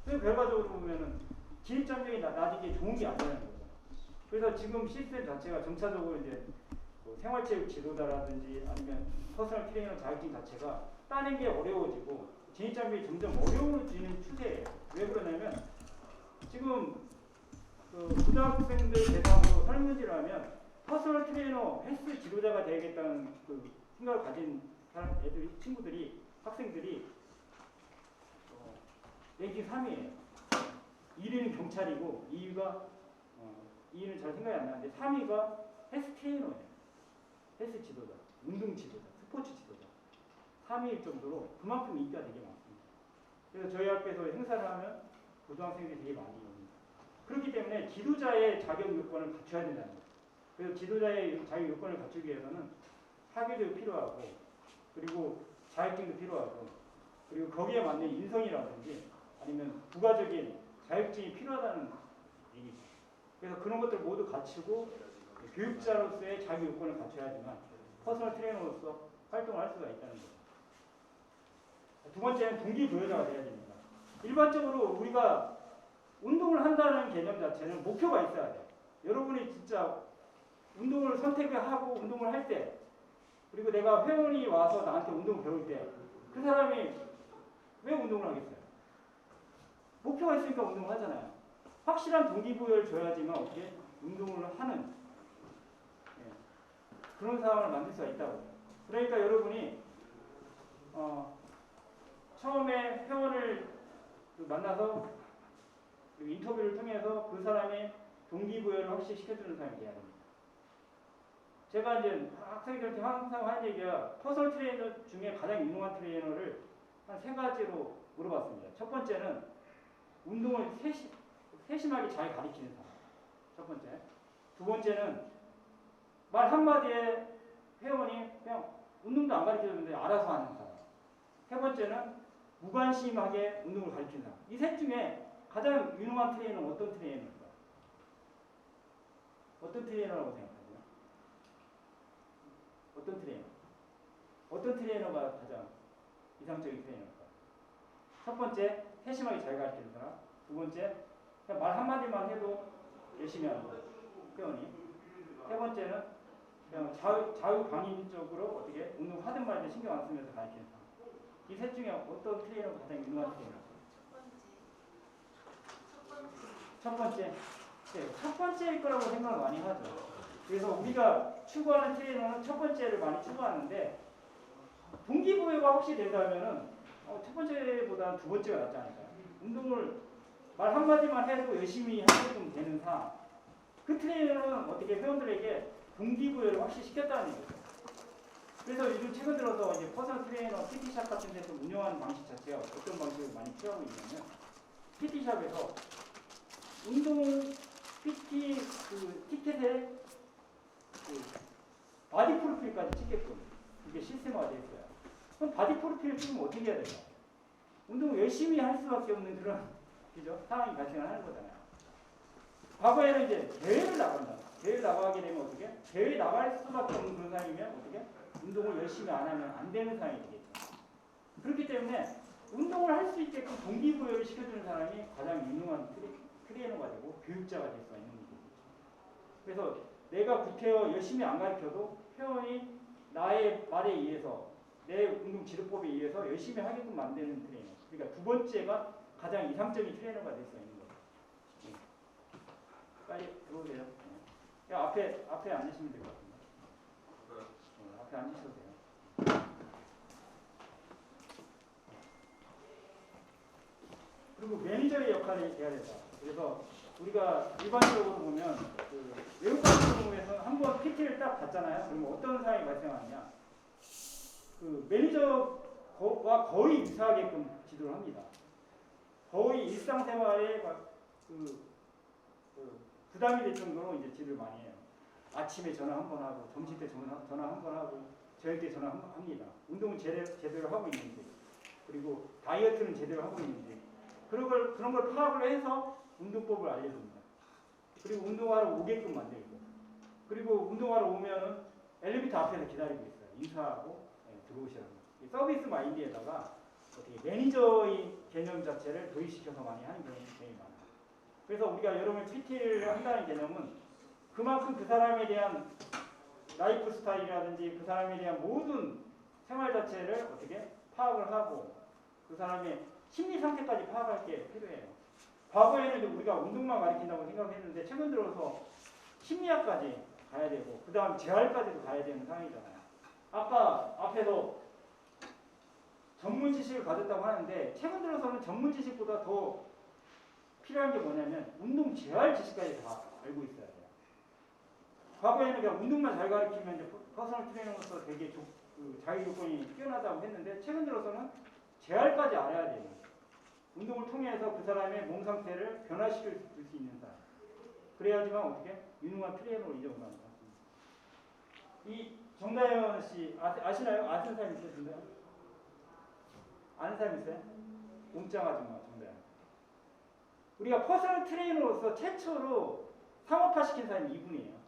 그 결과적으로 보면은 진입장벽이 낮은 게 좋은 게 아니라는 거죠. 그래서 지금 시스템 자체가 점차적으로 이제 뭐 생활체육 지도자라든지 아니면 퍼스널 트레이너 자격증 자체가 따는 게 어려워지고 진입장벽이 점점 어려워지는 추세예요. 왜 그러냐면 지금 그 고등학생들 대상으로 설문지를 하면 퍼스널 트레이너 헬스 지도자가 되겠다는 그 생각을 가진 사람 애들 친구들이 학생들이 랭킹 3위예요. 1위는 경찰이고 2위는 잘 생각이 안 나는데 3위가 헬스 트레이너예요. 헬스 지도자, 운동 지도자, 스포츠 지도자 3위일 정도로 그만큼 인기가 되게 많습니다. 그래서 저희 학교에서 행사를 하면 고등학생들이 되게 많이 옵니다. 그렇기 때문에 지도자의 자격 요건을 갖춰야 된다는 거예요. 그래서 지도자의 자격 요건을 갖추기 위해서는 학위도 필요하고 그리고 자격증도 필요하고 그리고 거기에 맞는 인성이라든지 아니면 부가적인 자격증이 필요하다는 얘기죠. 그래서 그런 것들 모두 갖추고 교육자로서의 자기 요건을 갖춰야지만 퍼스널 트레이너로서 활동을 할 수가 있다는 거죠. 두 번째는 동기부여자가 돼야 됩니다. 일반적으로 우리가 운동을 한다는 개념 자체는 목표가 있어야 돼요. 여러분이 진짜 운동을 선택하고 운동을 할 때 그리고 내가 회원이 와서 나한테 운동을 배울 때 그 사람이 왜 운동을 하겠어요? 목표가 있으니까 운동을 하잖아요. 확실한 동기부여를 줘야지만 어떻게 운동을 하는 그런 상황을 만들 수가 있다고. 그러니까 여러분이 처음에 회원을 만나서 인터뷰를 통해서 그 사람의 동기부여를 확실히 시켜주는 사람이 돼야 됩니다. 제가 이제 학생들한테 항상 하는 얘기가 퍼스널 트레이너 중에 가장 유능한 트레이너를 한 3가지로 물어봤습니다. 첫 번째는 운동을 세심하게 잘 가르치는 사람. 첫 번째. 두 번째는 말 한마디에 회원이 그냥 운동도 안 가르쳐줬는데 알아서 하는 사람. 세 번째는 무관심하게 운동을 가르치는 사람. 이 셋 중에 가장 유능한 트레이너는 어떤 트레이너일까? 어떤 트레이너라고 생각하세요? 어떤 트레이너? 어떤 트레이너가 가장 이상적인 트레이너일까? 첫 번째, 세심하게 잘 가르치는 사람. 두 번째, 그냥 말 한마디만 해도 열심히 하는 거. 회원이. 세 번째는 그냥 자유방임적으로 어떻게 운동하든 말든 신경 안 쓰면서 가르치는 사람. 이 셋 중에 어떤 트레이너가 가장 유능한 트레이너? 첫 번째. 네, 첫 번째일 거라고 생각을 많이 하죠. 그래서 우리가 추구하는 트레이너는 첫 번째를 많이 추구하는데 동기부여가 확실히 된다면은 첫 번째보다는 두 번째가 낫지 않을까요? 운동을 말 한마디만 해도 열심히 하게끔 되는 상황. 그 트레이너는 어떻게 회원들에게 동기부여를 확실히 시켰다는 거죠. 그래서 요즘 최근 들어서 이제 퍼스널 트레이너 PT샵 같은 데서 운영하는 방식 자체가 어떤 방식을 많이 취하고 있냐면 PT샵에서 운동 PT 그 티켓에 그 바디 프로필까지 찍게끔 이게 시스템화되어 있어요. 그럼 바디 프로필을 찍으면 어떻게 해야 될까? 운동을 열심히 할 수밖에 없는 그런 그죠? 상황이 발생하는 거잖아요. 과거에는 이제 대회를 나간다. 대회를 나가게 되면 어떻게? 대회 나갈 수밖에 없는 그런 상황이면 어떻게? 운동을 열심히 안 하면 안 되는 상황이 되겠죠. 그렇기 때문에 운동을 할 수 있게끔 동기부여를 시켜주는 사람이 가장 유능한 트레이너가 되고 교육자가 될 수가 있는 거죠. 그래서 내가 구태여 열심히 안 가르쳐도 회원이 나의 말에 의해서 내 운동 지도법에 의해서 열심히 하게끔 만드는 트레이너. 그러니까 두 번째가 가장 이상적인 트레이너가 될 수 있는 거예요. 네. 빨리 들어오세요. 네. 앞에 앉으시면 될 것 같습니다. 네, 앞에 앉으셔도 돼요. 그리고 매니저의 역할을 해야 된다. 그래서 우리가 일반적으로 보면 그 외국 같은 경우에는 한번 PT를 딱 받잖아요. 그러면 어떤 상황이 발생하느냐? 그 매니저와 거의 유사하게끔 지도를 합니다. 거의 일상생활에 부담이 될 정도로 이제 지도를 많이 해요. 아침에 전화 한 번 하고, 점심 때 전화 한 번 하고, 저녁 때 전화 합니다. 운동은 제대로 하고 있는지, 그리고 다이어트는 제대로 하고 있는지, 그런 걸 파악을 해서 운동법을 알려줍니다. 그리고 운동하러 오게끔 만들고, 그리고 운동하러 오면은 엘리베이터 앞에서 기다리고 있어요. 인사하고 들어오시라고. 서비스 마인드에다가 어떻게 매니저의 개념 자체를 도입시켜서 많이 하는 경우가 굉장히 많아요. 그래서 우리가 여러분 PT를 한다는 개념은 그만큼 그 사람에 대한 라이프 스타일이라든지 그 사람에 대한 모든 생활 자체를 어떻게 파악을 하고 그 사람의 심리 상태까지 파악할 게 필요해요. 과거에는 우리가 운동만 가르친다고 생각했는데 최근 들어서 심리학까지 가야 되고 그 다음 재활까지도 가야 되는 상황이잖아요. 아까 앞에서 전문 지식을 가졌다고 하는데 최근 들어서는 전문 지식보다 더 필요한 게 뭐냐면 운동 재활 지식까지 다 알고 있어야 돼요. 과거에는 그냥 운동만 잘 가르치면 이제 퍼스널 트레이너로서 되게 그 자기 조건이 뛰어나다고 했는데 최근 들어서는 재활까지 알아야 돼요. 운동을 통해서 그 사람의 몸 상태를 변화시킬 수 있는 사람. 그래야지만 어떻게 유능한 트레이너로 이적을 합니다. 이 정다현 씨 아시나요? 아시는 사람 있으신가요? 아는 사람 있어요? 옴짱 아줌마 정다현. 우리가 퍼스널 트레이너로서 최초로 상업화 시킨 사람이 이분이에요.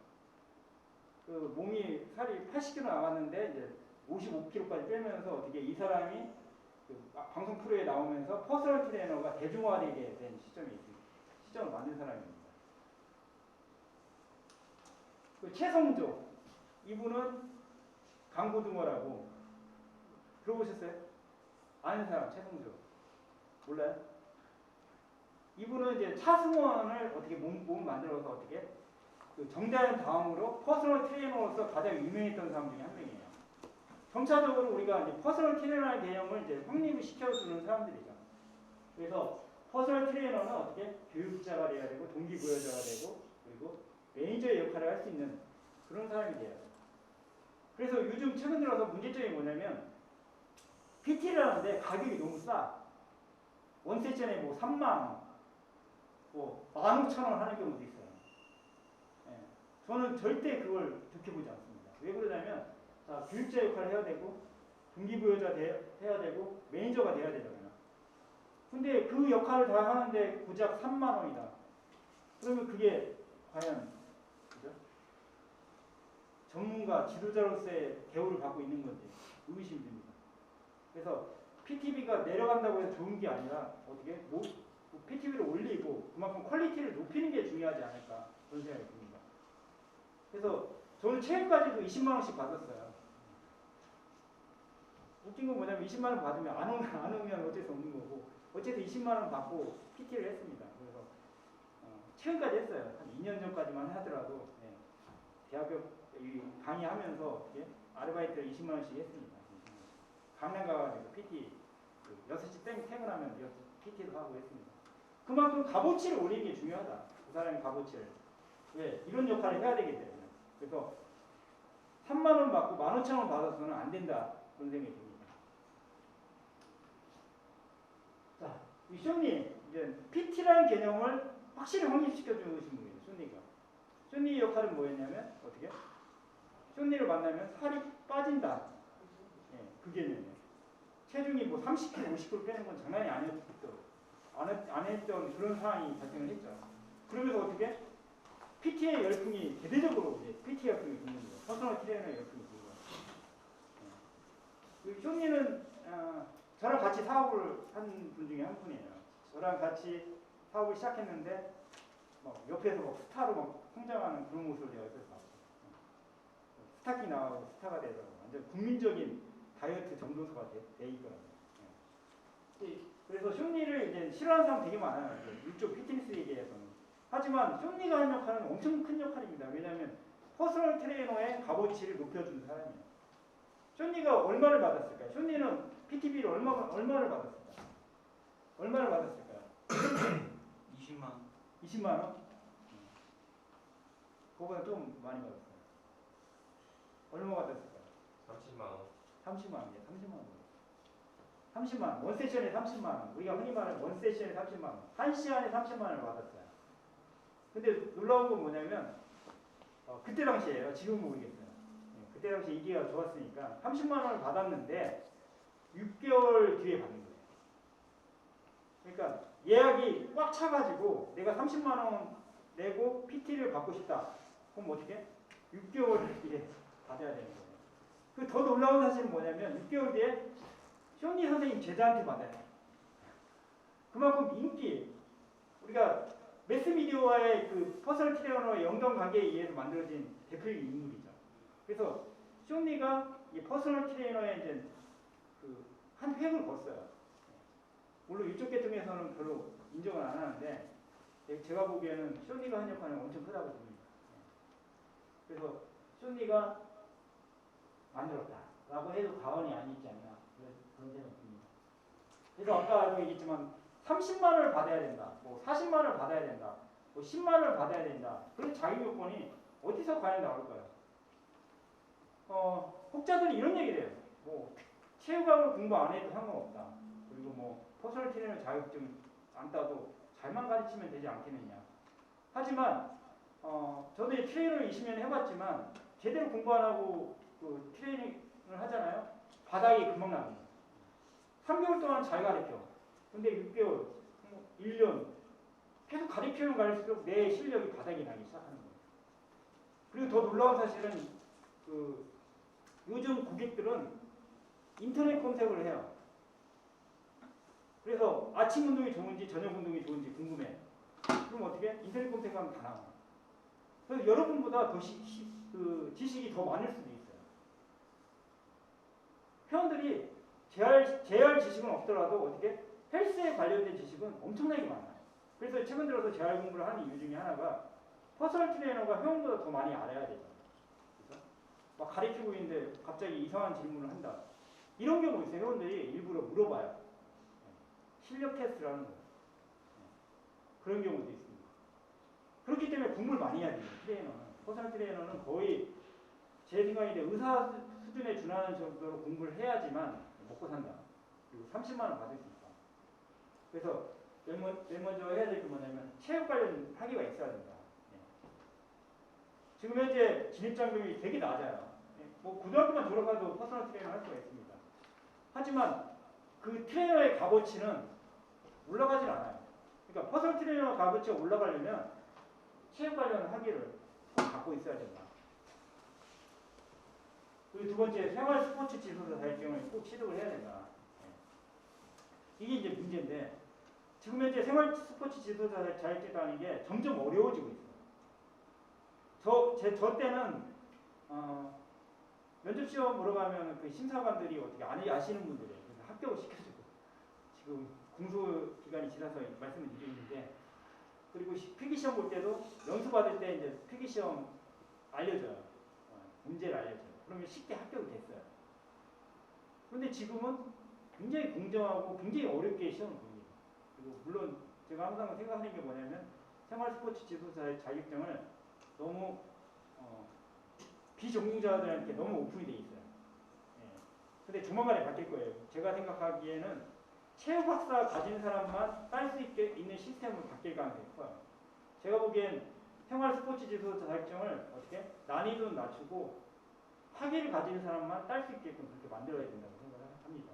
그 몸이 살이 80kg 나왔는데 이제 55kg까지 빼면서 어떻게 이 사람이 그 방송 프로에 나오면서 퍼스널 트레이너가 대중화되게 된 시점을 만든 사람입니다. 그 최성조 이분은 강고등어라고 들어보셨어요? 아는 사람 최성조 몰라요? 이분은 이제 차승원을 어떻게 몸 만들어서 어떻게 그 정다현 다음으로 퍼스널 트레이너로서 가장 유명했던 사람 중에 한 명이에요. 점차적으로 우리가 이제 퍼스널 트레이너의 개념을 이제 확립을 시켜주는 사람들이죠. 그래서 퍼스널 트레이너는 어떻게 교육자가 돼야 되고 동기부여자가 되고 그리고 매니저의 역할을 할 수 있는 그런 사람이 돼야 돼요. 그래서 요즘 최근 들어서 문제점이 뭐냐면 PT를 하는데 가격이 너무 싸. 원 세션에 뭐 3만 원, 뭐 15,000원 하는 경우도 있어요. 예. 저는 절대 그걸 좋게 보지 않습니다. 왜 그러냐면 자, 교육자 역할을 해야 되고 동기부여자 해야 되고 매니저가 돼야 되잖아요. 근데 그 역할을 다 하는데 고작 3만 원이다. 그러면 그게 과연 그죠? 전문가 지도자로서의 대우를 받고 있는 건지 의구심이 듭니다. 그래서 PT비가 내려간다고 해서 좋은 게 아니라 어떻게 PT비를 올리고 그만큼 퀄리티를 높이는 게 중요하지 않을까 그런 생각이 듭니다. 그래서 저는 최근까지도 20만 원씩 받았어요. 웃긴 건 뭐냐면 20만 원 받으면 안 오면 어쩔 수 없는 거고 어쨌든 20만 원 받고 PT를 했습니다. 그래서 최근까지 했어요. 한 2년 전까지만 하더라도 대학교 강의하면서 아르바이트를 20만 원씩 했습니다. 강남 가가지고 PT 6시 퇴근하면 PT도 하고 했습니다. 그만큼 값어치를 올리는 게 중요하다. 그 사람의 값어치를. 왜? 이런 역할을 해야 되기 때문에. 그래서 3만 원 받고 15,000원 받아서는 안 된다. 그런 생각이 듭니다. 자, 이 쇼니 이제 PT라는 개념을 확실히 확립시켜 주신 분이에요. 쇼니가. 쇼니 역할은 뭐였냐면 어떻게? 쇼니를 만나면 살이 빠진다. 그 개념이에요. 체중이 뭐 30kg, 50kg 빼는 건 장난이 안 했던 그런 상황이 발생을 했죠. 그러면서 어떻게? PT의 열풍이 대대적으로 이제 PT 열풍이 붙는 거예요. 퍼스널 트레이너의 열풍이 붙는 거예요. 쇼니는 저랑 같이 사업을 한 분 중에 한 분이에요. 저랑 같이 사업을 시작했는데 옆에서 스타로 성장하는 그런 모습을 제가 옆에서 봤어요. 스타킹 나가고 스타가 되서 완전 국민적인 다이어트 전도서가 돼 있더라고요. 그래서 쇼니를 이제 싫어하는 사람 되게 많아요. 이쪽 피트니스 얘기에서는. 하지만 쇼니가 하는 역할은 엄청 큰 역할입니다. 왜냐하면 퍼스널 트레이너의 값어치를 높여주는 사람이에요. 쇼니가 얼마를 받았을까요? 쇼니는 PT비를 얼마를 받았을까요? 얼마를 받았을까요? 20만 원. 20만 원? 그거보다 좀 많이 받았어요. 얼마 받았을까요? 30만 원. 30만 원이에요. 30만 원. 30만 원. 원 세션에 30만 원. 우리가 흔히 말하는 원 세션에 30만 원. 한 시간에 30만 원을 받았어요. 근데 놀라운 건 뭐냐면 그때 당시에요. 지금은 모르겠어요. 그때 당시 인기가 좋았으니까 30만 원을 받았는데 6개월 뒤에 받는 거예요. 그러니까 예약이 꽉 차가지고 내가 30만 원 내고 PT를 받고 싶다. 그럼 어떻게? 6개월 뒤에 받아야 되는 거예요. 그 더 놀라운 사실은 뭐냐면 6개월 뒤에 쇼니 선생님 제자한테 받아요. 그만큼 인기, 우리가 매스미디어와의 그 퍼스널 트레이너의 연관 관계에 의해서 만들어진 대표적인 인물이죠. 그래서 쇼니가 이 퍼스널 트레이너의 이제 그 한 획을 걷어요. 물론 이쪽 계통에서는 별로 인정을 안 하는데 제가 보기에는 쇼니가 한 역할은 엄청 크다고 봅니다. 그래서 쇼니가 만들었다라고 해도 과언이 아니지 않나 그런 생각이 듭니다. 그래서 아까 얘기했지만 30만 원을 받아야 된다, 뭐 40만 원을 받아야 된다, 뭐 10만 원을 받아야 된다. 그런 자격 요건이 어디서 과연 나올까요? 혹자들이 이런 얘기를 해요. 뭐 체육학을 공부 안 해도 상관없다. 그리고 뭐 퍼스널 트레이너 자격증 안 따도 잘만 가르치면 되지 않겠느냐. 하지만 저도 이 트레이너를 20년 해봤지만 제대로 공부 안 하고 그 트레이닝을 하잖아요. 바닥이 금방 나옵니다. 3개월 동안 잘 가르쳐. 근데 6개월, 1년 계속 가르치면 갈수록 내 실력이 바닥이 나기 시작하는 거예요. 그리고 더 놀라운 사실은 그 요즘 고객들은 인터넷 검색을 해요. 그래서 아침 운동이 좋은지 저녁 운동이 좋은지 궁금해. 그럼 어떻게? 인터넷 검색하면 다 나와. 그래서 여러분보다 더 그 지식이 더 많을 수도 있어요. 회원들이 재활 지식은 없더라도 어떻게? 헬스에 관련된 지식은 엄청나게 많아요. 그래서 최근 들어서 재활 공부를 하는 이유 중에 하나가 퍼스널 트레이너가 회원보다 더 많이 알아야 되죠. 그래서 막 가르치고 있는데 갑자기 이상한 질문을 한다. 이런 경우 있어요. 회원들이 일부러 물어봐요. 실력 테스트라는 거. 그런 경우도 있습니다. 그렇기 때문에 공부를 많이 해야 돼요. 트레이너는. 퍼스널 트레이너는 거의 제 생각인데 의사 수준에 준하는 정도로 공부를 해야지만 먹고 산다. 그리고 30만 원 받을 수 있다. 그래서 맨 먼저 해야 될 게 뭐냐면 체육 관련 학위가 있어야 된다. 지금 현재 진입장벽이 되게 낮아요. 뭐 고등학교만 졸업해도 퍼스널 트레이너 할 수가 있습니다. 하지만 그 트레이너의 값어치는 올라가질 않아요. 그러니까 퍼스널 트레이너 값어치가 올라가려면 체육 관련 학위를 꼭 갖고 있어야 된다. 그리고 두 번째, 생활 스포츠 지도사 자격증을 꼭 취득을 해야 된다. 이게 이제 문제인데 지금 현재 생활 스포츠 지도사 자격증이라는 게 점점 어려워지고 있어요. 저 때는 면접 시험 보러 가면 그 심사관들이 어떻게 아시는 분들이에요. 그래서 합격을 시켜주고 지금 공소 기간이 지나서 말씀을 드리는데 그리고 필기 시험 볼 때도 연수 받을 때 이제 필기 시험 알려줘요. 문제를 알려줘요. 그러면 쉽게 합격이 됐어요. 그런데 지금은 굉장히 공정하고 굉장히 어렵게 시험을 봅니다. 그리고 물론 제가 항상 생각하는 게 뭐냐면 생활 스포츠 지도사 자격증을 너무 비전공자들한테 너무 오픈이 돼 있어요. 근데 조만간에 바뀔 거예요. 제가 생각하기에는 체육 박사 가진 사람만 딸 수 있는 시스템으로 바뀔 가능성이 커요. 제가 보기엔 생활 스포츠 지도사 자격증을 어떻게 난이도는 낮추고 학위를 가진 사람만 딸 수 있게끔 그렇게 만들어야 된다고 생각을 합니다.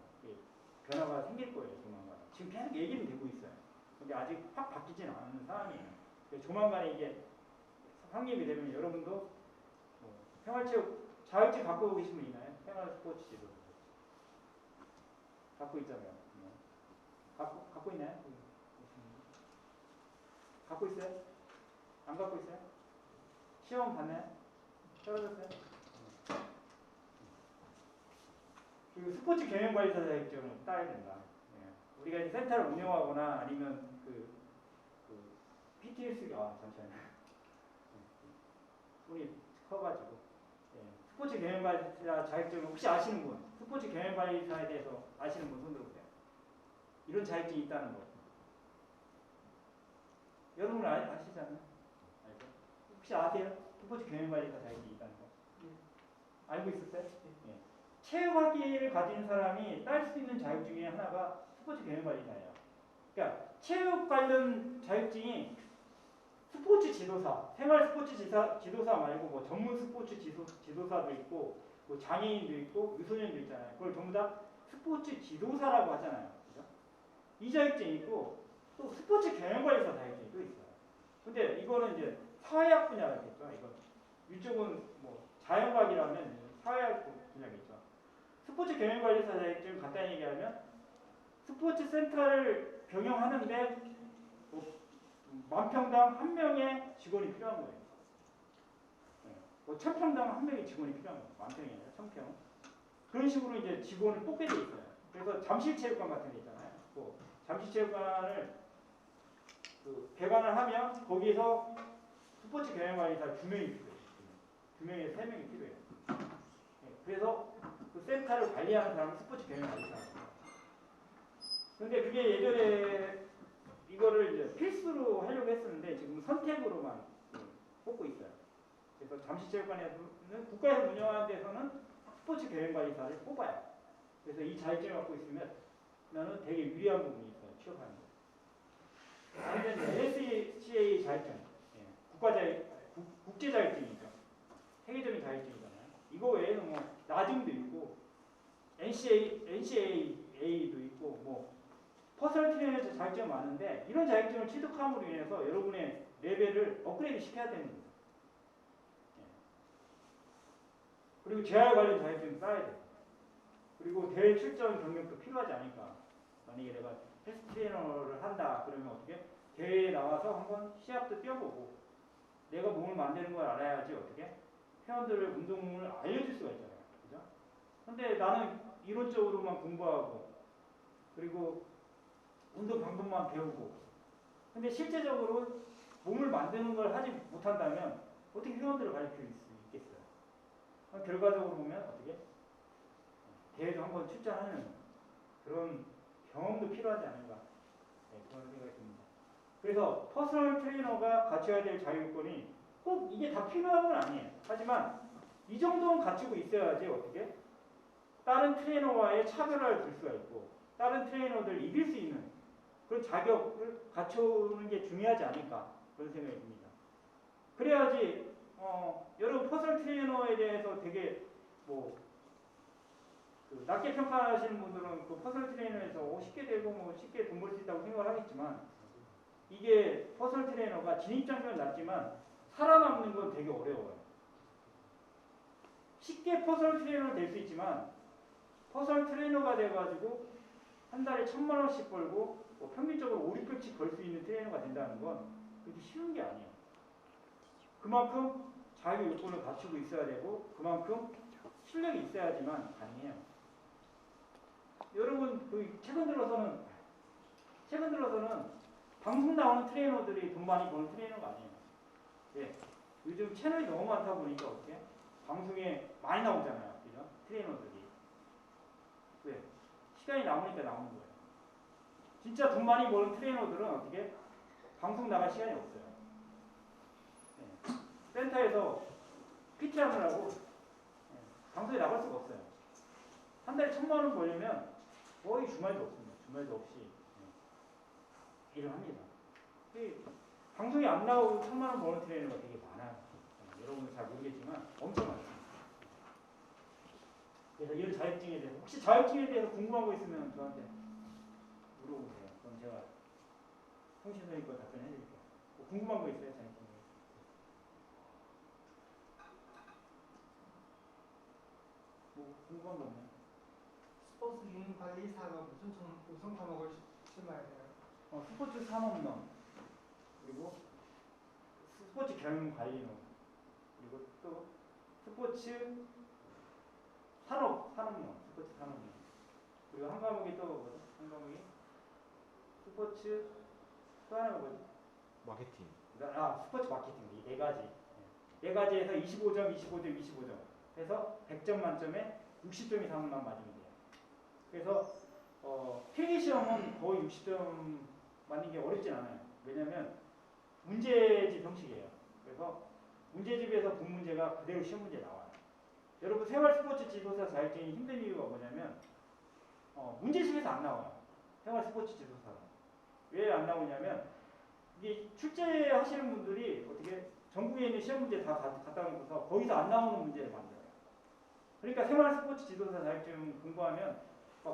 변화가 생길 거예요, 조만간. 지금 계속 얘기는 되고 있어요. 근데 아직 확 바뀌지는 않은 상황이에요. 조만간에 이게 확립이 되면 여러분도 뭐 생활체육 자격증 갖고 계신 분 있나요? 생활 스포츠 지도 갖고 있잖아요. 갖고 있나요? 갖고 있어요? 안 갖고 있어요? 시험 봤나요? 떨어졌어요? 그리고 스포츠 경영관리사 자격증을 따야 된다. 우리가 이제 센터를 운영하거나 아니면 그 PTS 잠시만요. 손이 커가지고 스포츠 경영관리사 자격증 혹시 아시는 분? 스포츠 경영관리사에 대해서 아시는 분 손 들어보세요. 이런 자격증이 있다는 거. 여러분 아시잖아요? 알죠? 혹시 아세요? 스포츠 경영관리사 자격증이 있다는 거. 알고 있었어요? 체육학위를 가진 사람이 딸 수 있는 자격 중에 하나가 스포츠 경영관리사예요. 그러니까 체육 관련 자격증이 스포츠 지도사, 생활 스포츠 지도사 말고 뭐 전문 스포츠 지도사도 있고 뭐 장애인도 있고 유소년도 있잖아요. 그걸 전부 다 스포츠 지도사라고 하잖아요. 그죠? 이 자격증이 있고 또 스포츠 경영관리사 자격증이 또 있어요. 근데 이거는 이제 사회학 분야겠죠. 이거 이쪽은 뭐 자연과학이라면 사회학 분야겠죠. 스포츠 경영관리사 자격증 간단히 얘기하면 스포츠 센터를 경영하는데 만평당 한 명의 직원이 필요한 거예요. 뭐 1000평당 한 명의 직원이 필요한 거예요. 만평이 아니라 1000평. 그런 식으로 이제 직원을 뽑게 돼 있어요. 그래서 잠실체육관 같은 게 있잖아요. 잠실체육관을 개관을 하면 거기서 스포츠 경영관리사 2명이 필요해요. 2명에서 3명이 필요해요. 그래서 그 센터를 관리하는 사람은 스포츠 경영관리사예요. 근데 그게 예전에 이거를 이제 필수로 하려고 했었는데 지금 선택으로만 뽑고 있어요. 그래서 잠실체육관에서는 국가에서 운영하는 데서는 스포츠 경영관리사를 뽑아요. 그래서 이 자격증을 갖고 있으면 나는 되게 유리한 부분이 있어요. 취업하는 거. LCA 자격증, 국제 자격증이니까 세계적인 자격증이잖아요. 이거 외에는 뭐 나중도 있고 NCAA도 있고 뭐 퍼스널 트레이너 자격증이 많은데 이런 자격증을 취득함으로 인해서 여러분의 레벨을 업그레이드 시켜야 되는 거예요. 그리고 재활 관련 자격증 쌓아야 돼요. 그리고 대회 출전 경력도 필요하지 않을까. 만약에 내가 헬스 트레이너를 한다 그러면 어떻게 대회에 나와서 한번 시합도 뛰어보고 내가 몸을 만드는 걸 알아야지 어떻게 회원들을 운동을 알려줄 수가 있잖아요. 그죠? 근데 나는 이론적으로만 공부하고 그리고 운동 방법만 배우고 근데 실제적으로 몸을 만드는 걸 하지 못한다면 어떻게 회원들을 가르칠 수 있겠어요? 결과적으로 보면 어떻게 대회도 한번 출전하는 그런 경험도 필요하지 않은가 그런 생각이 듭니다. 그래서 퍼스널 트레이너가 갖춰야 될 자격요건이 꼭 이게 다 필요한 건 아니에요. 하지만 이 정도는 갖추고 있어야지 어떻게 다른 트레이너와의 차별화를 둘 수가 있고 다른 트레이너들 이길 수 있는 그런 자격을 갖추는 게 중요하지 않을까 그런 생각이 듭니다. 그래야지 여러분 퍼스널 트레이너에 대해서 되게 낮게 평가하시는 분들은 그 퍼스널 트레이너에서 쉽게 되고 뭐 쉽게 돈 벌 수 있다고 생각을 하겠지만 이게 퍼스널 트레이너가 진입장벽은 낮지만 살아남는 건 되게 어려워요. 쉽게 퍼스널 트레이너가 될 수 있지만 퍼스널 트레이너가 돼가지고 한 달에 1000만 원씩 벌고 평균적으로 5, 600씩 벌 수 있는 트레이너가 된다는 건 그렇게 쉬운 게 아니에요. 그만큼 자기 요건을 갖추고 있어야 되고 그만큼 실력이 있어야지만 가능해요. 여러분 최근 들어서는 방송 나오는 트레이너들이 돈 많이 버는 트레이너가 아니에요. 네. 요즘 채널이 너무 많다 보니까 어떻게 방송에 많이 나오잖아요. 그죠? 트레이너들이. 왜? 시간이 남으니까 나오는 거예요. 진짜 돈 많이 버는 트레이너들은 어떻게 방송 나갈 시간이 없어요. 네. 센터에서 PT 하느라고 방송에 나갈 수가 없어요. 한 달에 1000만 원 벌려면 거의 주말도 없습니다. 주말도 없이 일을 합니다. 방송에 안 나오고 1000만 원 버는 트레이너가 되게 많아요. 여러분은 잘 모르겠지만 엄청 많습니다. 그래서 이런 자격증에 대해서 혹시 자격증에 대해서 궁금한 거 있으면 저한테 물어보세요. 그럼 제가 성실성의껏 답변해 드릴게요. 궁금한 거 있어요? 자격증에? 궁금한 거 없나요? 스포츠 경영 관리사가 무슨 우선 과목을 출마해야 돼요? 스포츠 산업론 그리고 스포츠 경영 관리론 그리고 또 스포츠 산업론 스포츠 산업론 그리고 한 과목이 또 뭐죠? 한 과목이 스포츠 또 하나가 뭐죠? 마케팅. 스포츠 마케팅 이 네 가지 네 가지에서 25점 25점 25점 해서 100점 만점에 60점 이상만 맞으면 돼요. 그래서 필기시험은 거의 60점 맞는 게 어렵진 않아요. 왜냐하면 문제집 형식이에요. 그래서 문제집에서 본 문제가 그대로 시험 문제에 나와요. 여러분 생활 스포츠 지도사 자격증이 힘든 이유가 뭐냐면 문제집에서 안 나와요. 생활 스포츠 지도사는. 왜 안 나오냐면 이게 출제하시는 분들이 어떻게 전국에 있는 시험 문제 다 갖다 놓고서 거기서 안 나오는 문제를 만들어요. 그러니까 생활 스포츠 지도사 자격증 공부하면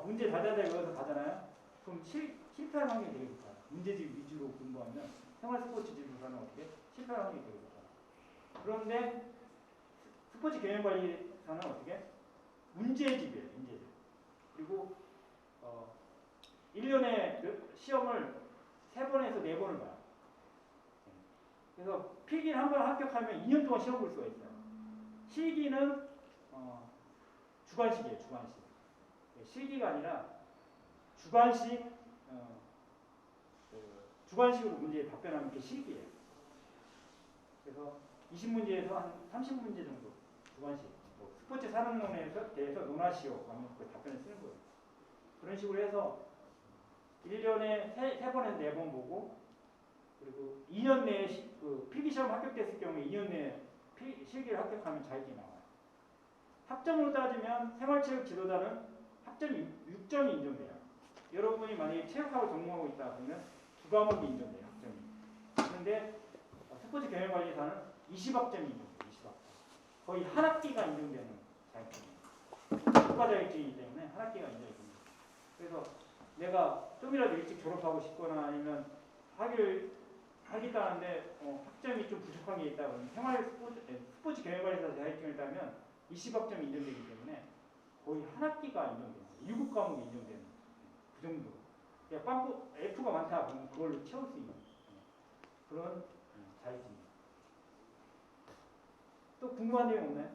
문제 다다다 여기서 가잖아요. 그럼 실패할 확률이 되게 높아요. 문제집 위주로 공부하면 생활 스포츠 지도사는 어떻게 실패할 확률이 되게 높아요. 그런데 스포츠 경영관리사는 어떻게 문제집이에요. 문제집. 그리고 1년에 시험을 3번에서 4번을 봐요. 그래서 필기를 한 번 합격하면 2년 동안 시험 볼 수가 있어요. 실기는 주관식이에요. 주관식. 실기가 아니라 주관식 주관식으로 문제에 답변하는 게 실기예요. 그래서 20문제에서 한 30문제 정도 주관식. 뭐 스포츠 산업론에 대해서 논하시오 하면 그 답변을 쓰는 거예요. 그런 식으로 해서 1년에 3번에서 4번 보고 그리고 2년 내에 그 필기시험 합격됐을 경우에 2년 내에 실기를 합격하면 자격이 나와요. 학점으로 따지면 생활체육 지도자는 학점이 6점이 인정돼요. 여러분이 만약에 체육학을 전공하고 있다 그러면 2과목이 인정돼요. 학점이. 그런데 스포츠 경영관리사는 20학점이 인정돼요. 20학점. 거의 한 학기가 인정되는 자격증이에요. 국가 자격증이기 때문에 한 학기가 인정이 됩니다. 그래서 내가 좀이라도 일찍 졸업하고 싶거나 아니면 하겠다는데 학점이 좀 부족한 게 있다 그러면 스포츠 경영관리사 자격증을 따면 20학점이 인정되기 때문에 거의 한 학기가 인정돼요. 7과목이 인정되는 그 정도. 그냥 빵꾸 F가 많다 그러면 그걸로 채울 수 있는 그런 자격증입니다. 또 궁금한 내용 없나요?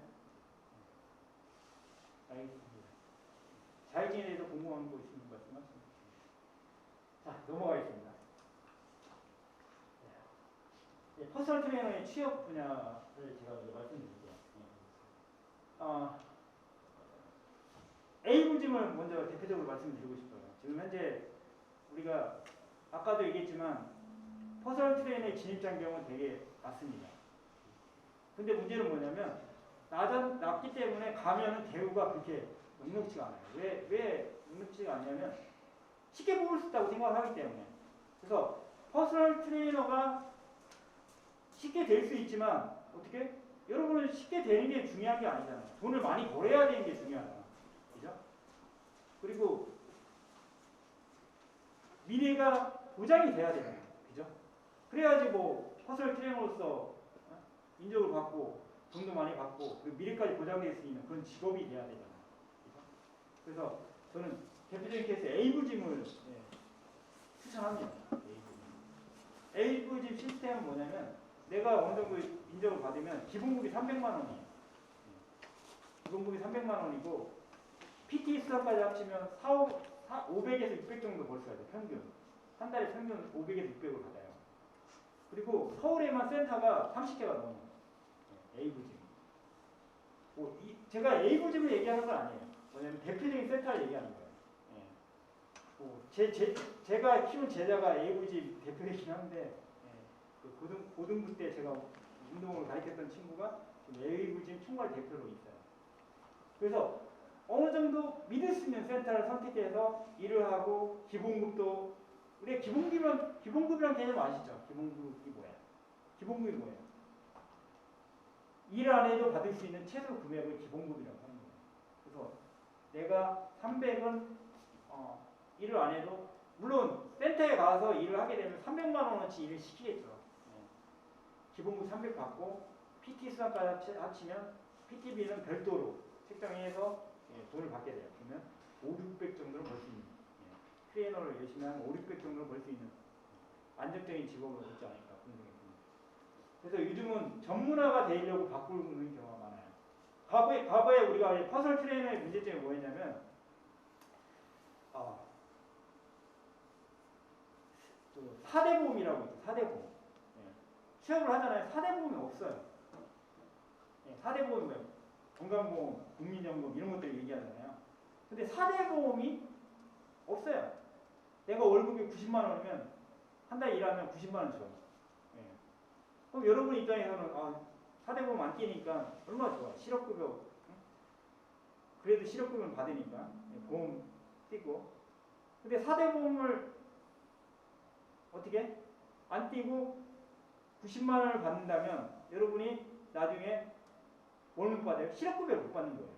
알겠습니다. 자격증에 대해서 궁금한 거 있으면 말씀하세요. 자, 넘어가겠습니다. 퍼스널 트레이너의 취업 분야를 제가 말씀드릴게요. 에이블짐을 먼저 대표적으로 말씀드리고 싶어요. 지금 현재 우리가 아까도 얘기했지만 퍼스널 트레이너의 진입 장벽은 되게 낮습니다. 근데 문제는 뭐냐면 낮기 때문에 가면은 대우가 그렇게 녹록지가 않아요. 왜 녹록지가 않냐면 쉽게 뽑을 수 있다고 생각하기 때문에. 그래서 퍼스널 트레이너가 쉽게 될 수 있지만 어떻게? 여러분은 쉽게 되는 게 중요한 게 아니잖아요. 돈을 많이 벌어야 되는 게 중요하잖아요. 그죠? 그리고 미래가 보장이 돼야 되잖아요. 그죠? 그래야지 뭐 퍼스널 트레이너로서 인정을 받고 돈도 많이 받고 그리고 미래까지 보장될 수 있는 그런 직업이 돼야 되잖아요. 그죠? 그래서 저는 대표적인 케이스 에이블짐을 추천합니다. 에이블짐 시스템은 뭐냐면 내가 어느 정도 인정을 받으면 기본급이 300만 원이에요. 기본급이 300만 원이고 PT 수당까지 합치면 500에서 600 정도 벌 수가 있어요. 평균. 한 달에 평균 500에서 600을 받아요. 그리고 서울에만 센터가 30개가 넘어요. 에이블짐. 제가 에이블짐을 얘기하는 건 아니에요. 뭐냐면 대표적인 센터를 얘기하는 거예요. 제가 키운 제자가 에이블짐 대표이긴 한데 고등부 때 제가 운동을 가르쳤던 친구가 에이블짐 총괄 대표로 있어요. 그래서 어느 정도 믿을 수 있는 센터를 선택해서 일을 하고 기본급도 우리 기본급이란 개념 아시죠? 기본급이 뭐야? 기본급이 뭐예요? 일 안 해도 받을 수 있는 최소 금액을 기본급이라고 하는 거예요. 그래서 내가 300은 일을 안 해도 물론 센터에 가서 일을 하게 되면 300만 원어치 일을 시키겠죠. 기본급 300 받고 PT 수당까지 합치면 PT비는 별도로 책정해서 돈을 받게 돼요. 그러면 500, 600 정도를 벌 수 있는 트레이너를 열심히 하면 500, 600 정도를 벌 수 있는 안정적인 직업을 얻지 않을까 그런 생각이 듭니다. 그래서 요즘은 전문화가 되려고 바꾸는 경우가 많아요. 과거에 우리가 퍼스널 트레이너의 문제점이 뭐였냐면 그 4대 보험이라고 있죠. 4대 보험. 취업을 하잖아요. 4대 보험이 없어요. 4대 보험이 뭐예요? 건강보험, 국민연금 이런 것들 얘기하잖아요. 근데 4대 보험이 없어요. 내가 월급이 90만 원이면 한 달 일하면 90만 원 줘. 그럼 여러분 입장에서는 4대 보험 안 끼니까 얼마나 좋아. 실업급여. 그래도 실업급여는 받으니까 보험 띄고. 근데 4대 보험을 어떻게? 안 띄고 90만 원을 받는다면 여러분이 나중에 뭘 못 받아요? 실업급여를 못 받는 거예요.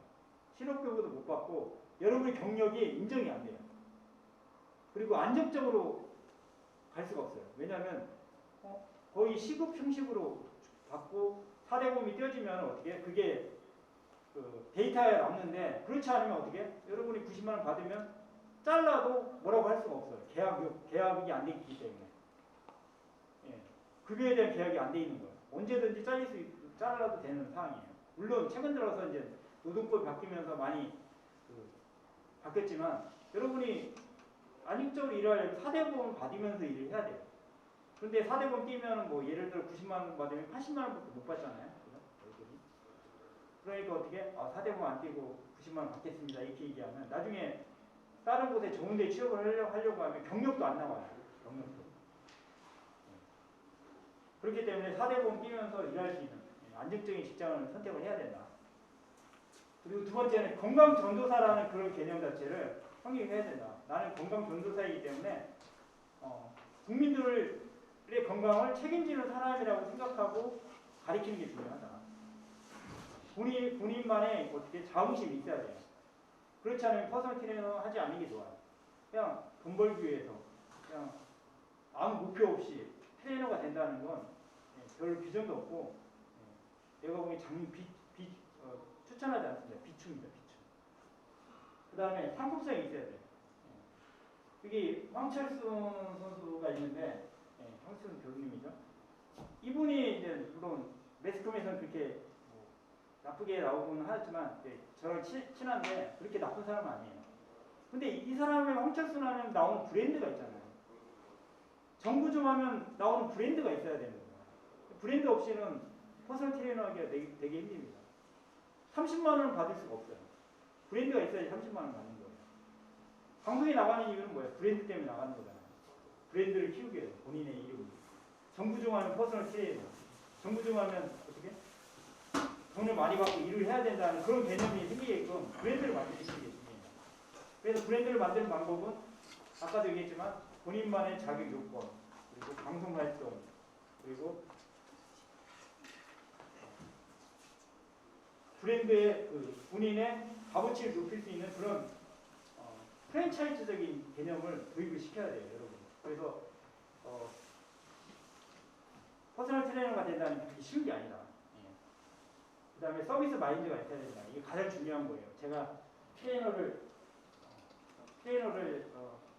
실업급여도 못 받고 여러분의 경력이 인정이 안 돼요. 그리고 안정적으로 갈 수가 없어요. 왜냐하면 거의 시급 형식으로 받고 4대 보험이 떼어지면 어떻게 그게 그 데이터에 남는데 그렇지 않으면 어떻게 여러분이 90만 원 받으면 잘라도 뭐라고 할 수가 없어요. 계약이 안 돼 있기 때문에. 예. 급여에 대한 계약이 안 돼 있는 거예요. 언제든지 잘라도 되는 상황이에요. 물론 최근 들어서 이제 노동법이 바뀌면서 많이 바뀌었지만 여러분이 안정적으로 일하려면 4대 보험을 받으면서 일을 해야 돼요. 그런데 4대 보험 뛰면 뭐 예를 들어 90만 원 받으면 80만 원밖에 못 받잖아요. 그죠? 그러니까 어떻게 4대 보험 안 뛰고 90만 원 받겠습니다. 이렇게 얘기하면 나중에 다른 곳에 좋은 데 취업을 하려고 하면 경력도 안 나와요. 경력도. 그렇기 때문에 4대 보험 뛰면서 일할 수 있는 안정적인 직장을 선택을 해야 된다. 그리고 두 번째는 건강전도사라는 그런 개념 자체를 확립해야 된다. 나는 건강전도사이기 때문에 국민들의 건강을 책임지는 사람이라고 생각하고 가리키는 게 중요하다. 본인만의 어떻게 자긍심이 있어야 돼요. 그렇지 않으면 퍼스널 트레이너 하지 않는 게 좋아요. 그냥 돈 벌기 위해서 그냥 아무 목표 없이 트레이너가 된다는 건 별 비전도 없고 내가 보기엔 추천하지 않습니다. 비추입니다. 비추. 그 다음에 상품성이 있어야 돼요. 여기 황철순 선수가 있는데 황철순 교수님이죠. 이분이 이제 물론 매스컴에서는 그렇게 나쁘게 나오고는 하지만 저랑 친한데 그렇게 나쁜 사람은 아니에요. 근데 이 사람의 황철순 하면 나오는 브랜드가 있잖아요. 정부 좀 하면 나오는 브랜드가 있어야 되는 거예요. 브랜드 없이는 퍼스널 트레이너 하기가 되게 힘듭니다. 30만 원을 받을 수가 없어요. 브랜드가 있어야지 30만 원 받는 거예요. 방송에 나가는 이유는 뭐예요? 브랜드 때문에 나가는 거잖아요. 브랜드를 키우게 해요. 본인의 이름을. 정부중하면 퍼스널 트레이너. 정부중하면 어떻게? 돈을 많이 받고 일을 해야 된다는 그런 개념이 생기게끔 브랜드를 만드시는 게 중요해요. 그래서 브랜드를 만드는 방법은 아까도 얘기했지만 본인만의 자격 요건, 그리고 방송 활동, 그리고 브랜드의 본인의 값어치를 높일 수 있는 그런 프랜차이즈적인 개념을 도입을 시켜야 돼요, 여러분. 그래서 퍼스널 트레이너가 된다는 게 그렇게 쉬운 게 아니다. 그 다음에 서비스 마인드가 있어야 된다. 이게 가장 중요한 거예요. 제가 트레이너를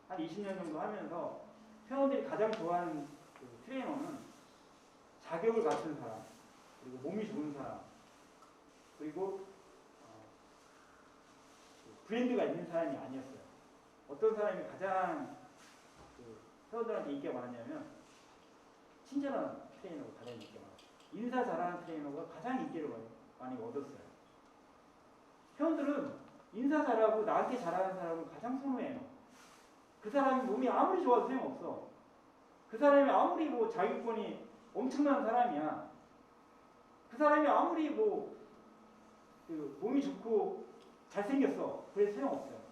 한 20년 정도 하면서 회원들이 가장 좋아하는 트레이너는 자격을 갖춘 사람, 그리고 몸이 좋은 사람, 그리고 브랜드가 있는 사람이 아니었어요. 어떤 사람이 가장 회원들한테 인기가 많았냐면 친절한 트레이너가 가장 인기가 많았어요. 인사 잘하는 트레이너가 가장 인기를 많이 얻었어요. 회원들은 인사 잘하고 나한테 잘하는 사람을 가장 선호해요. 그 사람이 몸이 아무리 좋아도 소용없어. 그 사람이 아무리 자기권이 엄청난 사람이야. 그 사람이 아무리 몸이 좋고 잘생겼어. 그래서 소용없어요.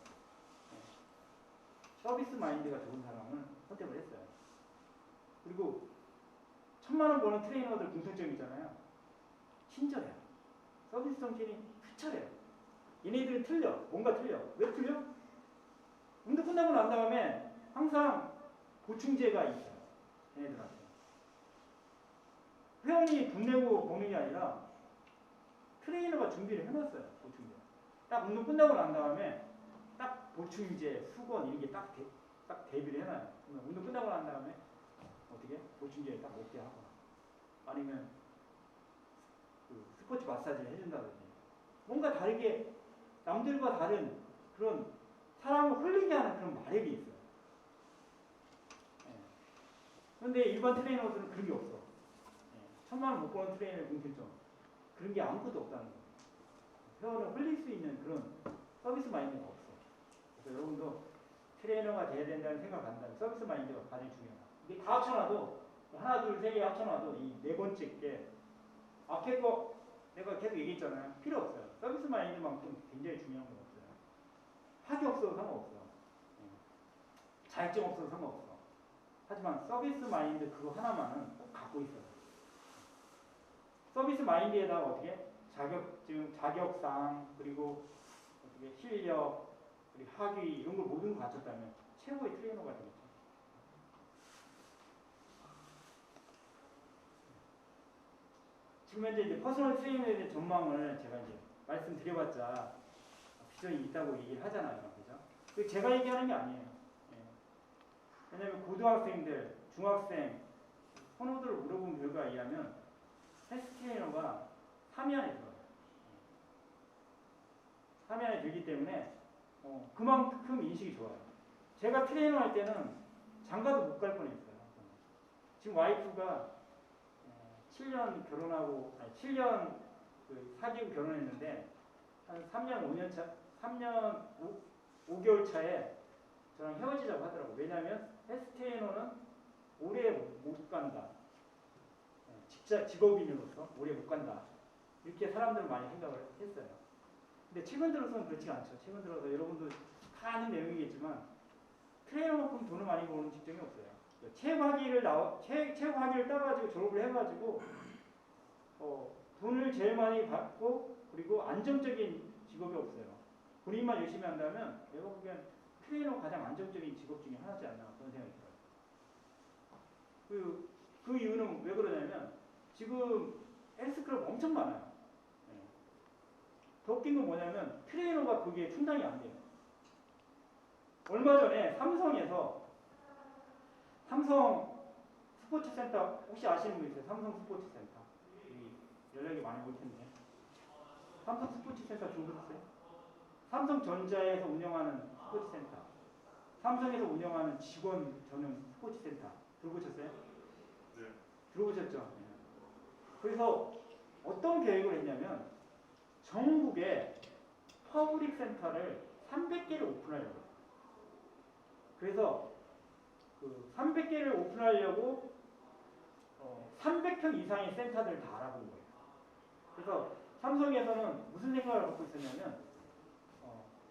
서비스 마인드가 좋은 사람을 선택을 했어요. 그리고 1000만 원 버는 트레이너들 공통점이 있잖아요. 친절해요. 서비스성 트레이닝 투철해요. 얘네들은 틀려. 뭔가 틀려. 왜 틀려? 운동 끝나고 난 다음에 항상 보충제가 있어요. 얘네들한테. 회원이 돈 내고 먹는 게 아니라 트레이너가 준비를 해놨어요. 보충제. 딱 운동 끝나고 난 다음에 딱 보충제, 수건 이런 게 딱 대비를 해놔요. 운동 끝나고 난 다음에 어떻게? 보충제를 딱 먹게 하거나 아니면 스포츠 마사지를 해준다든지 뭔가 다르게 남들과 다른 그런 사람을 홀리게 하는 그런 마력이 있어요. 그런데 일반 트레이너들은 그런 게 없어. 1000만 원 못 버는 트레이너의 공통점 그런 게 아무것도 없다는 거예요. 회원을 홀릴 수 있는 그런 서비스 마인드가 없어. 그래서 여러분도 트레이너가 돼야 된다는 생각을 한다면 서비스 마인드가 가장 중요하다. 이게 다 합쳐놔도 하나 둘 세 개 합쳐놔도 이 네 번째 게 앞에 거 내가 계속 얘기했잖아요. 필요 없어요. 서비스 마인드만큼 굉장히 중요한 건 없어요. 학위 없어도 상관없어. 자격증 없어도 상관없어. 하지만 서비스 마인드 그거 하나만은 꼭 갖고 있어요. 서비스 마인드에다가 어떻게 자격증, 자격상 그리고 어떻게 실력, 그리고 학위 이런 걸 모든 걸 갖췄다면 최고의 트레이너가 되겠죠. 지금 현재 이제 퍼스널 트레이너에 대한 전망을 제가 이제 말씀드려봤자 비전이 있다고 얘기를 하잖아요, 그죠? 그 제가 얘기하는 게 아니에요. 예. 왜냐하면 고등학생들, 중학생 선호도를 물어본 결과에 의하면 헬스 트레이너가 3위 안에 들어요. 3위 안에 들기 때문에 그만큼 인식이 좋아요. 제가 트레이너 할 때는 장가도 못 갈 뻔했어요. 지금 와이프가 7년 결혼하고 7년 사귀고 결혼했는데 한 3년 5년 차 3년 5개월 차에 저랑 헤어지자고 하더라고요. 왜냐하면 헬스 트레이너는 오래 못 간다. 직업인으로서 오래 못 간다. 이렇게 사람들은 많이 생각을 했어요. 근데 최근 들어서는 그렇지 않죠. 최근 들어서 여러분도 다 아는 내용이겠지만 트레이너만큼 돈을 많이 버는 직종이 없어요. 체육학위를 따가지고 졸업을 해가지고 돈을 제일 많이 받고 그리고 안정적인 직업이 없어요. 본인만 열심히 한다면 내가 보기엔 트레이너가 가장 안정적인 직업 중에 하나지 않나 그런 생각이 들어요. 그 이유는 왜 그러냐면 지금 헬스클럽 엄청 많아요. 더 웃긴 건 뭐냐면 트레이너가 그게 충당이 안 돼요. 얼마 전에 삼성 스포츠센터 혹시 아시는 분 있어요? 삼성 스포츠센터 연락이 많이 올 텐데 삼성 스포츠센터 들어보셨어요? 삼성전자에서 운영하는 스포츠센터, 삼성에서 운영하는 직원 전용 스포츠센터 들어보셨어요? 네. 들어보셨죠? 네. 그래서 어떤 계획을 했냐면 전국에 퍼블릭 센터를 300개를 오픈하려고. 그래서 그 300개를 오픈하려고 300평 이상의 센터들을 다 알아본 거예요. 그래서 삼성에서는 무슨 생각을 갖고 있었냐면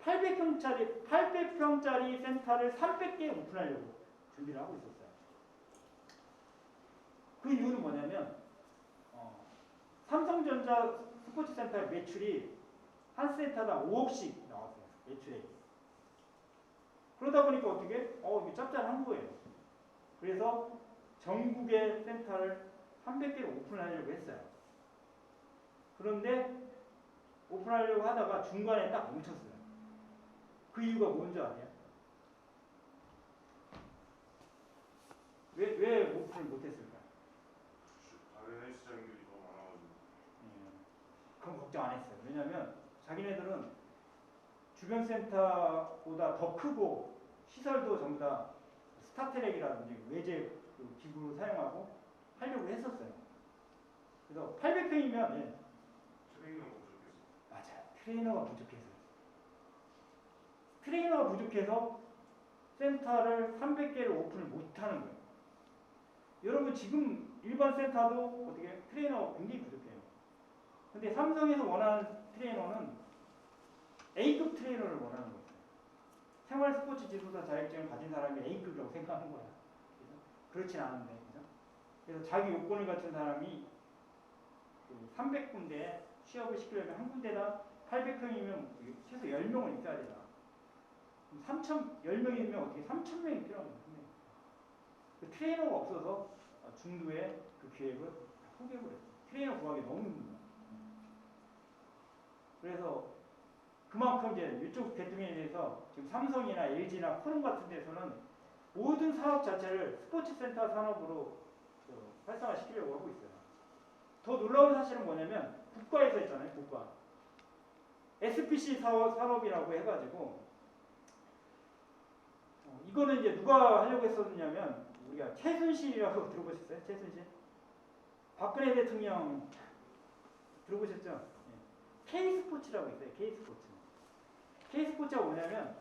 800평짜리 센터를 300개 오픈하려고 준비를 하고 있었어요. 그 이유는 뭐냐면 삼성전자 스포츠센터의 매출이 한 센터당 5억씩 나왔어요. 매출액이. 그러다 보니까 어떻게? 이게 짭짤한 거예요. 그래서 전국의 센터를 300개를 오픈하려고 했어요. 그런데 오픈하려고 하다가 중간에 딱 멈췄어요. 그 이유가 뭔지 아세요? 왜 오픈을 못했을까요? 다른 헬스장들이 너무 많아가지고. 그건 걱정 안 했어요. 왜냐하면 자기네들은 주변 센터보다 더 크고 시설도 전부 다 스타트랙이라든지 외제 기구를 사용하고 하려고 했었어요. 그래서 800평이면 트레이너가 부족해서. 맞아요. 트레이너가 부족해서 센터를 300개를 오픈을 못하는 거예요. 여러분 지금 일반 센터도 어떻게 트레이너가 굉장히 부족해요. 근데 삼성에서 원하는 트레이너는 A급 트레이너를 원하는 거예요. 생활 스포츠 지도사 자격증을 가진 사람이 A급이라고 생각하는 거야. 그렇진 않은데. 그죠? 그래서 자기 요건을 갖춘 사람이 300군데 취업을 시키려면 한 군데당 800평이면 최소 10명은 있어야 되잖아. 10명이면 어떻게 3,000명이 필요합니다. 그 트레이너가 없어서 중도에 그 계획을 포기해버렸어요. 트레이너 구하기 너무 힘든 거야. 그래서 그만큼 이제 이쪽 계통에 대해서 지금 삼성이나 LG나 코론 같은 데서는 모든 산업 자체를 스포츠센터 산업으로 활성화시키려고 하고 있어요. 더 놀라운 사실은 뭐냐면 국가에서 있잖아요. 국가. SPC 산업이라고 해가지고 이거는 이제 누가 하려고 했었냐면 우리가 최순실이라고 들어보셨어요? 최순실? 박근혜 대통령 들어보셨죠? K스포츠라고 있어요. K스포츠. K스포츠가 뭐냐면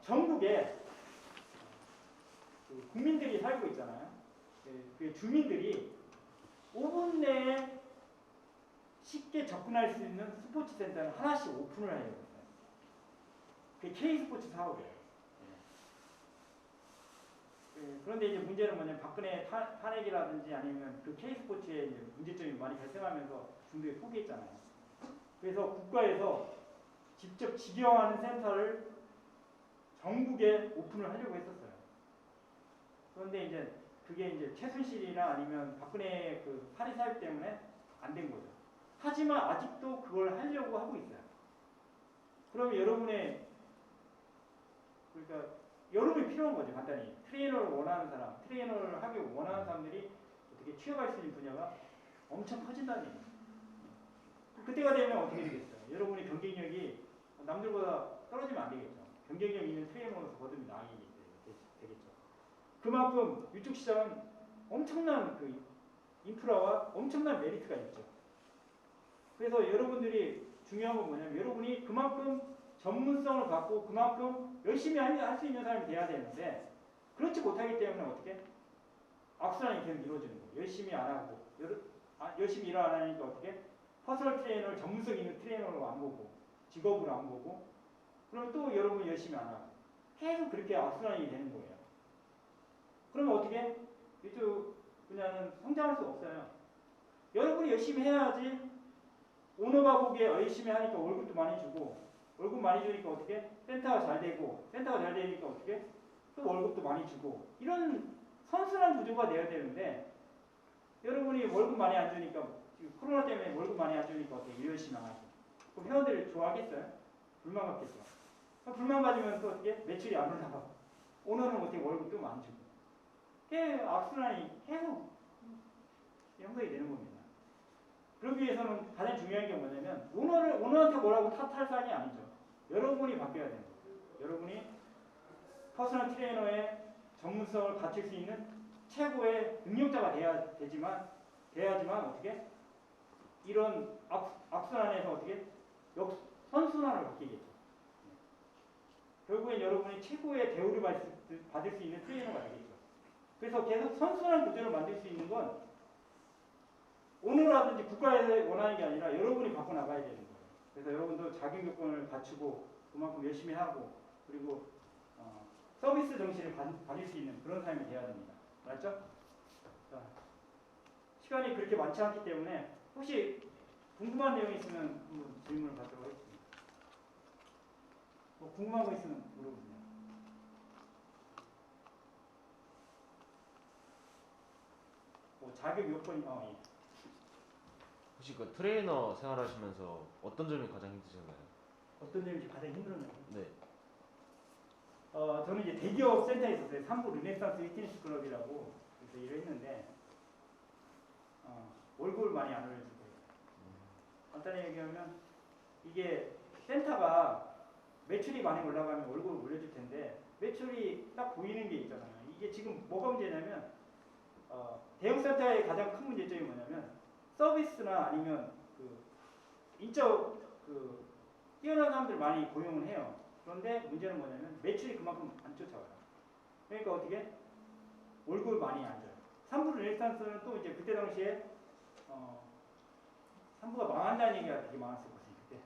전국에 국민들이 살고 있잖아요. 그 주민들이 5분 내에 쉽게 접근할 수 있는 스포츠 센터를 하나씩 오픈을 하려고 했어요. 그게 K스포츠 사업이에요. 그런데 이제 문제는 뭐냐면 박근혜 탄핵이라든지 아니면 그 K스포츠에 이제 문제점이 많이 발생하면서 중도에 포기했잖아요. 그래서 국가에서 직접 직영하는 센터를 전국에 오픈을 하려고 했었어요. 그런데 이제 그게 이제 최순실이나 아니면 박근혜 그 사리 사업 때문에 안 된 거죠. 하지만 아직도 그걸 하려고 하고 있어요. 그러면 여러분의 그러니까 여러분이 필요한 거죠. 간단히 트레이너를 원하는 사람, 트레이너를 하기 원하는 사람들이 어떻게 취업할 수 있는 분야가 엄청 커진다는 얘기예요. 그때가 되면 어떻게 되겠어요? 여러분이 경쟁력이 남들보다 떨어지면 안 되겠죠. 경쟁력 있는 트레이너로서 거듭이 나아지게 되겠죠. 그만큼 이쪽 시장은 엄청난 그 인프라와 엄청난 메리트가 있죠. 그래서 여러분들이 중요한 건 뭐냐면 여러분이 그만큼 전문성을 갖고 그만큼 열심히 할 수 있는 사람이 돼야 되는데 그렇지 못하기 때문에 어떻게? 악순환이 계속 이루어지는 거예요. 열심히 안 하고 열심히 일 안 하니까 어떻게? 퍼스널 트레이너를 전문성 있는 트레이너로 안 보고 직업으로 안 보고 그럼 또 여러분이 열심히 안 하고 계속 그렇게 악순환이 되는 거예요. 그러면 어떻게? 이쪽 분야는 성장할 수 없어요. 여러분이 열심히 해야지 오너가 보기에 열심히 하니까 월급도 많이 주고 월급 많이 주니까 어떻게? 센터가 잘 되고 센터가 잘 되니까 어떻게? 또 월급도 많이 주고 이런 선순환 구조가 돼야 되는데 여러분이 월급 많이 안 주니까 지금 코로나 때문에 월급 많이 안 주니까 어떻게 일 열심히 안 하고 그럼 회원들이 좋아하겠어요? 불만 갖겠죠. 불만 가지면 또 어떻게? 매출이 안 올라가고 오너는 어떻게 월급도 많이 주고 악순환이 계속 형성이 되는 겁니다. 그러기 위해서는 가장 중요한 게 뭐냐면 오너한테 뭐라고 탓할 사안이 아니죠. 여러분이 바뀌어야 되는 거예요. 여러분이 퍼스널 트레이너의 전문성을 갖출 수 있는 최고의 능력자가 돼야지만 어떻게 이런 악순환에서 어떻게 선순환을 바뀌겠죠. 결국엔 여러분이 최고의 대우를 받을 수 있는 트레이너가 되겠죠. 그래서 계속 선순환 구조를 만들 수 있는 건 오너라든지 국가에서 원하는 게 아니라 여러분이 바꿔 나가야 되는 거예요. 그래서 여러분도 자격 요건을 갖추고 그만큼 열심히 하고 그리고 서비스 정신을 가질 수 있는 그런 삶이 돼야 됩니다. 맞죠? 자, 시간이 그렇게 많지 않기 때문에 혹시 궁금한 내용이 있으면 한번 질문을 받도록 하겠습니다. 뭐 궁금한 거 있으면 물어보세요. 뭐 자격 요건이 예. 혹시 그 트레이너 생활하시면서 어떤 점이 가장 힘드신가요? 어떤 점이 가장 힘들었나요? 네. 저는 이제 대기업 센터에 있었어요. 삼부 르네상스 휘트니스 클럽이라고 그래서 일을 했는데 월급을 많이 안 올려줄 거예요. 간단히 얘기하면 이게 센터가 매출이 많이 올라가면 월급을 올려줄 텐데 매출이 딱 보이는 게 있잖아요. 이게 지금 뭐가 문제냐면 대형 센터의 가장 큰 문제점이 뭐냐면 서비스나 아니면 그 인적 그 뛰어난 사람들 많이 고용을 해요. 그런데 문제는 뭐냐면 매출이 그만큼 안 쫓아와요. 그러니까 어떻게 월급을 많이 안 줘요. 삼부 르네상스는 또 이제 그때 당시에 삼부가 망한다는 얘기가 되게 많았었거든요. 그때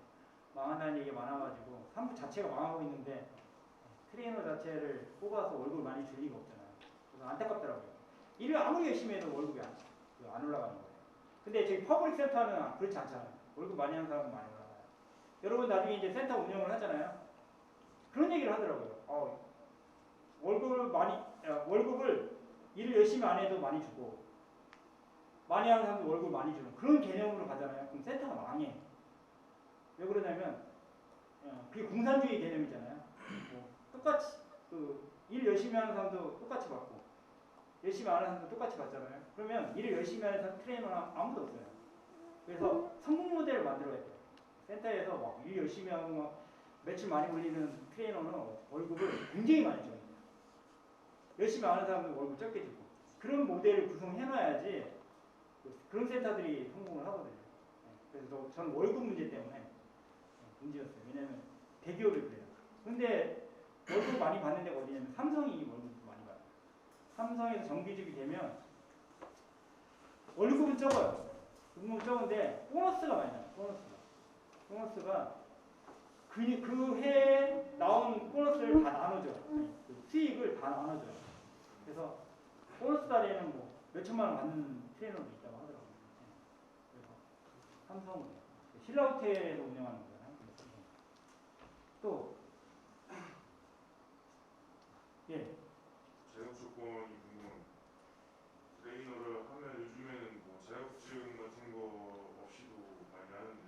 망한다는 얘기가 많아가지고 삼부 자체가 망하고 있는데 트레이너 자체를 뽑아서 월급을 많이 줄 리가 없잖아요. 그래서 안타깝더라고요. 일을 아무리 열심히 해도 월급이 안 올라가는 거예요. 근데 저희 퍼블릭 센터는 그렇지 않잖아요. 월급 많이 하는 사람은 많이 올라가요. 여러분 나중에 이제 센터 운영을 하잖아요. 그런 얘기를 하더라고요. 월급을 일을 열심히 안 해도 많이 주고 많이 하는 사람도 월급을 많이 주는 그런 개념으로 가잖아요. 그럼 센터가 망해. 왜 그러냐면 그게 공산주의 개념이잖아요. 뭐 똑같이 일 열심히 하는 사람도 똑같이 받고 열심히 안 하는 사람도 똑같이 받잖아요. 그러면 일을 열심히 하는 사람 트레이너는 아무도 없어요. 그래서 성공 모델을 만들어야 돼요. 센터에서 막 일 열심히 하고 막 매출 많이 올리는 트레이너는 월급을 굉장히 많이 줘요. 열심히 안 하는 사람은 월급 적게 주고 그런 모델을 구성해놔야지 그런 센터들이 성공을 하거든요. 그래서 저는 월급 문제 때문에 문제였어요. 왜냐하면 대기업이 그래요. 근데 월급 많이 받는 데가 어디냐면 삼성이 월급 많이 받아요. 삼성에서 정규직이 되면 월급은 적어요. 월급은 적은데 보너스가 많이 나요. 보너스가 그 해에 나온 보너스를 다 나눠줘요. 그 수익을 다 나눠줘요. 그래서 보너스 달에는 뭐 몇천만 원 받는 트레이너도 있다고 하더라고요. 그래서 삼성은 신라호텔에서 운영하는 거잖아요. 또 예. 자격 조건이 궁금한 트레이너를 하면 요즘에는 뭐 자격증 같은 거 없이도 많이 하는데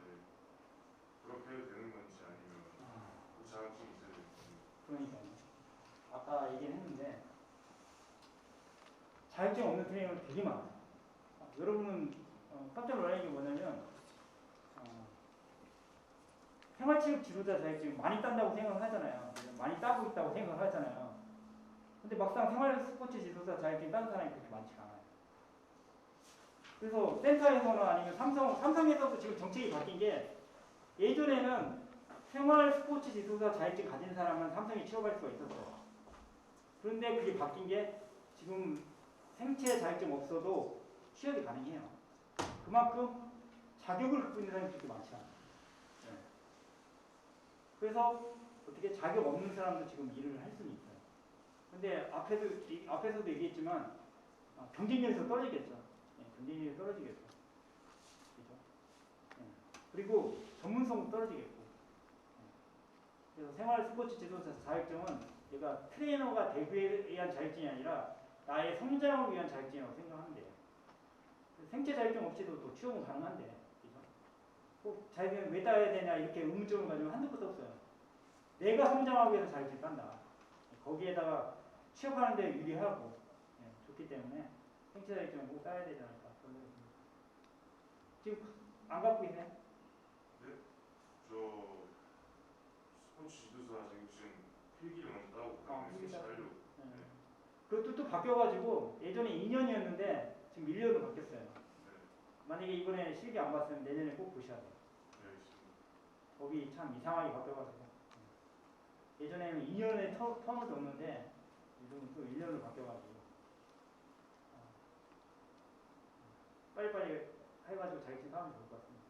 그렇게 해도 되는 건지 아니면 그 자격증이 있어야 되는지. 그러니까요. 자격증 없는 트레이너가 되게 많아요. 여러분은 깜짝 놀라는 게 뭐냐면 생활체육 지도자 자격증 많이 딴다고 생각을 하잖아요. 많이 따고 있다고 생각을 하잖아요. 근데 막상 생활 스포츠 지도자 자격증 딴 사람이 그렇게 많지가 않아요. 그래서 센터에서나 아니면 삼성에서도 지금 정책이 바뀐 게 예전에는 생활 스포츠 지도자 자격증 가진 사람은 삼성에 취업할 수가 있었어요. 그런데 그게 바뀐 게 지금 생체 자격증 없어도 취업이 가능해요. 그만큼 자격을 갖고 있는 사람이 그렇게 많지 않아요. 네. 그래서 어떻게 자격 없는 사람도 지금 일을 할 수는 있어요. 근데 앞에서도 얘기했지만 경쟁력에서 떨어지겠죠. 네, 경쟁력이 떨어지겠죠. 그죠? 네. 그리고 전문성도 떨어지겠고. 네. 그래서 생활 스포츠 지도자 자격증은 얘가 트레이너가 되기 위한 자격증이 아니라 나의 성장을 위한 자격증이라고 생각하면 돼요. 생체 자격증 없이도 또 취업은 가능한데, 그죠? 꼭 자격증 왜 따야 되냐 이렇게 의문점을 가지면 한두 끝도 없어요. 내가 성장하기 위해서 자격증 딴다. 거기에다가 취업하는데 유리하고 좋기 때문에 생체 자격증을 꼭 따야 되지 않을까 그런 생각이 듭니다. 지금 안 갖고 계세요? 네? 저 스포츠 지도사 자격증 필기를 먼저 따고 필기 따고. 하려고. 네. 그것도 또 바뀌어가지고 예전에 2년이었는데 지금 1년으로 바뀌었어요. 네. 만약에 이번에 실기 안 봤으면 내년에 꼭 보셔야 돼요. 네, 알겠습니다. 법이 참 이상하게 바뀌어가지고 예전에는 2년의 텀을 뒀는데 요즘은 또 1년으로 바뀌어가지고 빨리빨리 해가지고 자격증 따면 좋을 것 같습니다.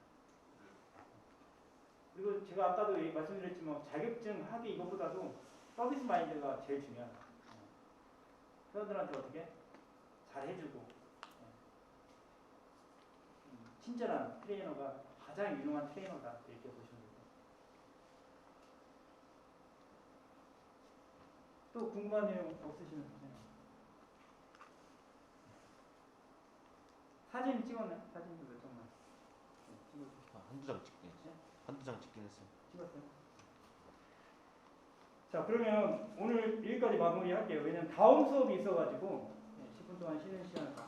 그리고 제가 아까도 말씀드렸지만 자격증 하기 이것보다도 서비스 마인드가 제일 중요하다. 회원들한테 어떻게 잘 해주고 친절한 트레이너가 가장 유능한 트레이너다 이렇게 보시면 됩니다. 또 궁금한 내용 없으시면 사진 찍었나요? 사진도 몇 장만 찍었어요. 한두 장 찍긴 네? 한두 장 찍긴 했어요. 찍었어요. 자 그러면 오늘 여기까지 마무리할게요. 왜냐면 다음 수업이 있어가지고 10분 동안 쉬는 시간을 갖고